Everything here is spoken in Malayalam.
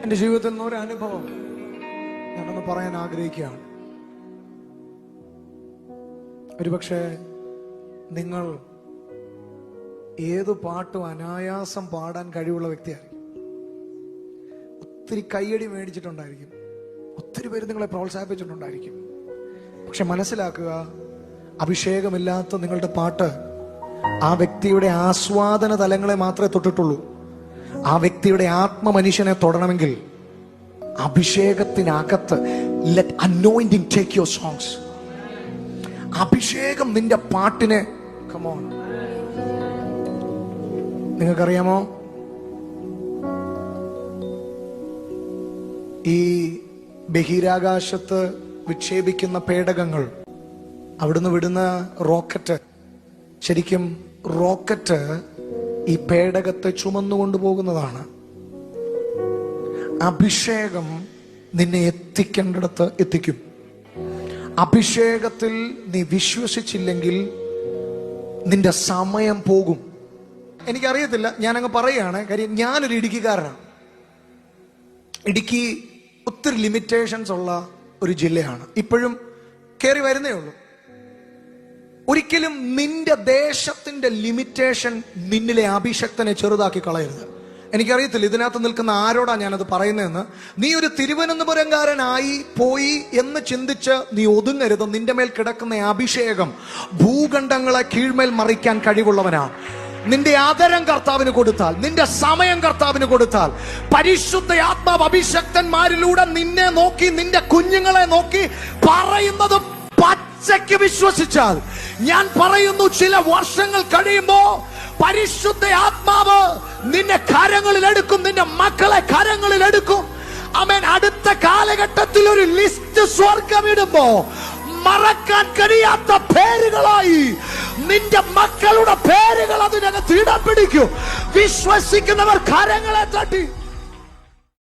എൻ്റെ ജീവിതത്തിൽ നിന്ന് ഒരു അനുഭവം ഞാനൊന്ന് പറയാൻ ആഗ്രഹിക്കുകയാണ്. ഒരുപക്ഷെ നിങ്ങൾ ഏത് പാട്ടും അനായാസം പാടാൻ കഴിവുള്ള വ്യക്തിയായിരിക്കും. ഒത്തിരി കയ്യടി മേടിച്ചിട്ടുണ്ടായിരിക്കും. ഒത്തിരി പേര് നിങ്ങളെ പ്രോത്സാഹിപ്പിച്ചിട്ടുണ്ടായിരിക്കും. പക്ഷെ മനസ്സിലാക്കുക, അഭിഷേകമില്ലാത്ത നിങ്ങളുടെ പാട്ട് ആ വ്യക്തിയുടെ ആസ്വാദന തലങ്ങളെ മാത്രമേ തൊട്ടിട്ടുള്ളൂ. ആ വ്യക്തിയുടെ ആത്മമനുഷ്യനെ തൊടണമെങ്കിൽ അഭിഷേകത്തിനകത്ത് let anointing take your songs. അഭിഷേകം നിന്റെ പാട്ടിനെ, കം ഓൺ. നിങ്ങൾക്കറിയാമോ, ഈ ബഹിരാകാശത്ത് വിക്ഷേപിക്കുന്ന പേടകങ്ങൾ, അവിടുന്ന് വിടുന്ന റോക്കറ്റ്, ശരിക്കും റോക്കറ്റ് ഈ പേടകത്തെ ചുമന്നുകൊണ്ടു പോകുന്നതാണ്. അഭിഷേകം നിന്നെ എത്തിക്കേണ്ടിടത്ത് എത്തിക്കും. അഭിഷേകത്തിൽ നീ വിശ്വസിച്ചില്ലെങ്കിൽ നിന്റെ സമയം പോകും. എനിക്കറിയത്തില്ല, ഞാനങ്ങ് പറയുകയാണ്. കാര്യം ഞാനൊരു ഇടുക്കിക്കാരനാണ്. ഇടുക്കി ഒത്തിരി ലിമിറ്റേഷൻസ് ഉള്ള ഒരു ജില്ലയാണ്. ഇപ്പോഴും കയറി വരുന്നേ ഉള്ളൂ. ഒരിക്കലും നിന്റെ ദേശത്തിന്റെ ലിമിറ്റേഷൻ നിന്നിലെ അഭിഷക്തനെ ചെറുതാക്കി കളയരുത്. എനിക്കറിയത്തില്ല ഇതിനകത്ത് നിൽക്കുന്ന ആരോടാ ഞാനത് പറയുന്നതെന്ന്. നീ ഒരു തിരുവനന്തപുരംകാരനായി പോയി എന്ന് ചിന്തിച്ച് നീ ഒതുങ്ങരുത്. നിന്റെ മേൽ കിടക്കുന്ന അഭിഷേകം ഭൂഖണ്ഡങ്ങളെ കീഴ്മേൽ മറിക്കാൻ കഴിവുള്ളവനാണ്. നിന്റെ ആദരം കർത്താവിന് കൊടുത്താൽ, നിന്റെ സമയം കർത്താവിന് കൊടുത്താൽ, പരിശുദ്ധ ആത്മാവ് അഭിഷക്തന്മാരിലൂടെ നിന്നെ നോക്കി, നിന്റെ കുഞ്ഞുങ്ങളെ നോക്കി പറയുന്നത് പച്ചയ്ക്ക് വിശ്വസിച്ചാൽ, ഞാൻ പറയുന്നു, ചില വർഷങ്ങൾ കഴിയുമ്പോ പരിശുദ്ധ ആത്മാവ് നിന്നെ കരങ്ങളിൽ എടുക്കും, നിന്റെ മക്കളെ കരങ്ങളിൽ എടുക്കും. ആമേൻ. അടുത്ത കാലഘട്ടത്തിൽ ഒരു ലിസ്റ്റ് സ്വർഗം ഇടുമ്പോ മറക്കാൻ കഴിയാത്ത പേരുകളായി നിന്റെ മക്കളുടെ പേരുകൾ അതിനകത്ത് ഇടം പിടിക്കും. വിശ്വസിക്കുന്നവർ കരങ്ങളെ തട്ടി